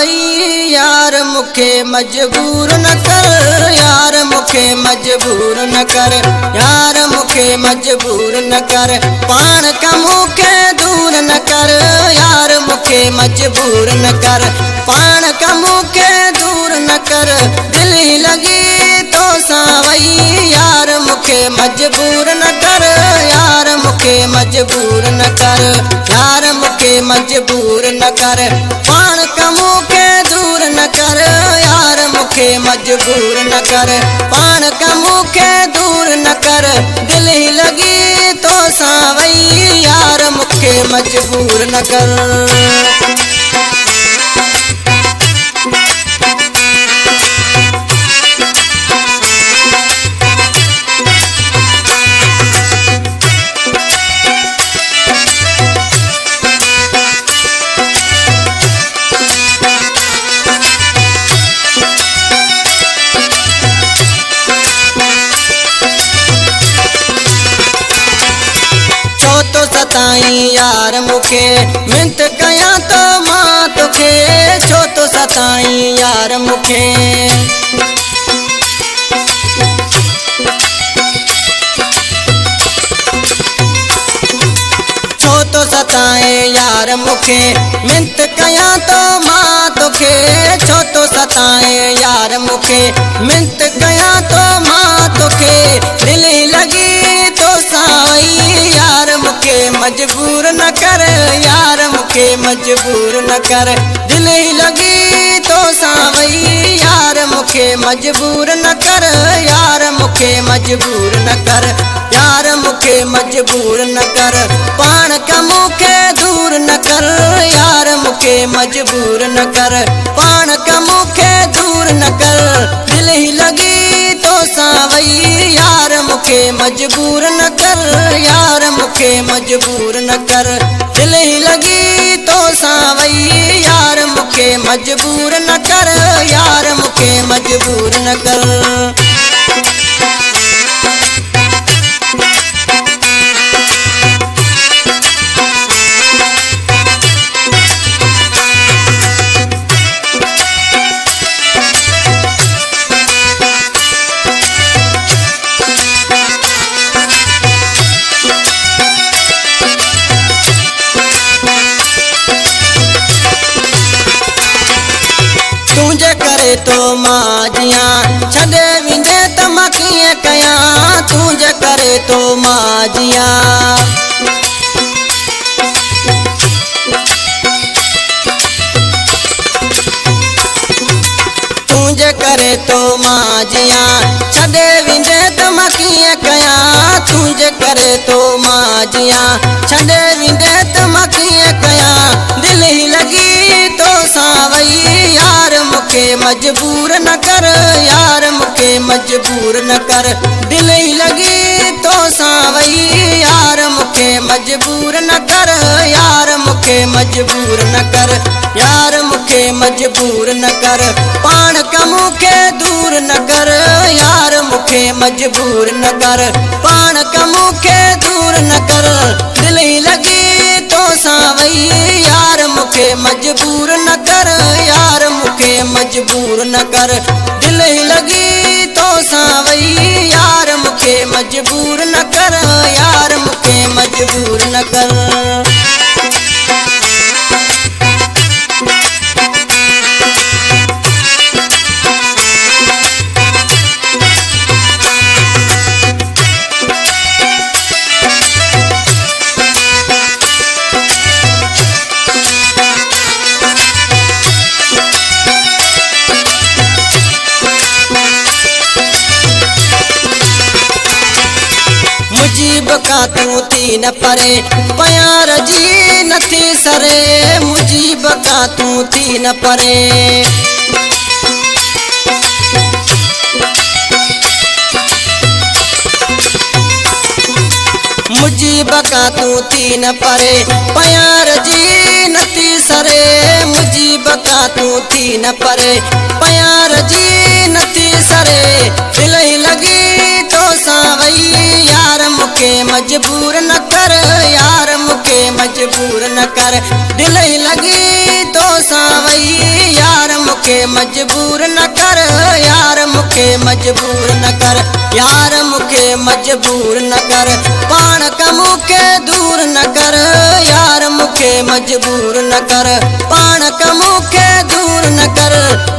वई यार मुखे मजबूर न कर, यार मुखे मजबूर न कर, यार मुखे मजबूर न कर, पाण कमू के दूर न कर, यार मुखे मजबूर न कर, पाण कमू के दूर न कर, दिल ही लगी तो सावई यार मुखे मजबूर न कर, यार मुखे मजबूर न कर, यार मुखे मजबूर न कर, पाण कमू के दूर न कर, यार मुखे मजबूर न कर, पाण कमू के दूर न कर, दिल ही लगी तो सावई यार मुखे मजबूर न कर। सताई यार मुखे मिंत कया तो मां तुखे, छो तो सताई यार मुखे, छो तो सताए यार मुखे मिंत कया तो मां तुखे, छो तो सताए यार मुखे मिंत कया तो मां तुखे, दिल लगी तो सावई यार मुखे मजबूर न कर, यार मुखे मजबूर न कर, दिल ही लगी तो सावई यार मुखे मजबूर न कर, यार मुखे मजबूर न कर, यार मुखे मजबूर न कर, पाण कमू के दूर न कर, यार मुखे मजबूर न कर, पाण कमू के दूर न कर, दिल ही लगी तो सावई यार मुखे मजबूर न कर, यार मुखे मजबूर न कर, दिल ही लगी तो सावई यार मुखे मजबूर न कर, यार मुखे मजबूर न कर। तो माजिया छदे विंदे त मां कीअं कया, तुंहिंजे करे तो माजिया, तुंहिंजे करे तो माजिया छदे विंदे त मां कीअं कया, तुंहिंजे करे तो माजिया छदे विंदे त मां कीअं कया, दिल ही लगी तो सावई यार मुखे मजबूर न कर, यार मुखे मजबूर न कर, दिल ही लगी तो सावई यार मुखे मजबूर न कर, यार मुखे मजबूर न कर, यार मुखे मजबूर न कर, पाण कमू के दूर न कर, यार मुखे मजबूर न कर, पाण कमू के दूर न कर, दिल ही लगी तो सावई यार मुखे मजबूर न कर, यार मुखे मजबूर न कर, दिल ही लगी तो सावई यार मुखे मजबूर न कर, यार मुखे मजबूर न कर। का तू तीन परे प्यार जी नथी सरे, मुजीब का तू तीन परे, मुजीब का तू तीन परे प्यार जी नथी सरे, मुजीब का तू तीन परे प्यार जी नथी सरे, दिल ही लगी तो सावई यार मुखे मजबूर न कर, यार मुखे मजबूर न कर, दिल ही लगी तो सावई यार मजबूर न कर यार मुखे मजबूर न कर यार मुखे मजबूर न कर पाण कमू के दूर न कर यार मुखे मजबूर न कर पाण कमू के दूर न कर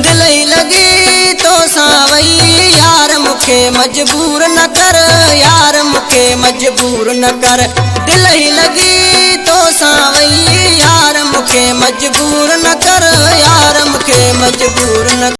दिल ही लगी तो सावई यार मुखे मजबूर न कर यार मुखे मजबूर न कर दिल ही लगी तो सावई यार मुखे मजबूर न कर यार मुखे मजबूर न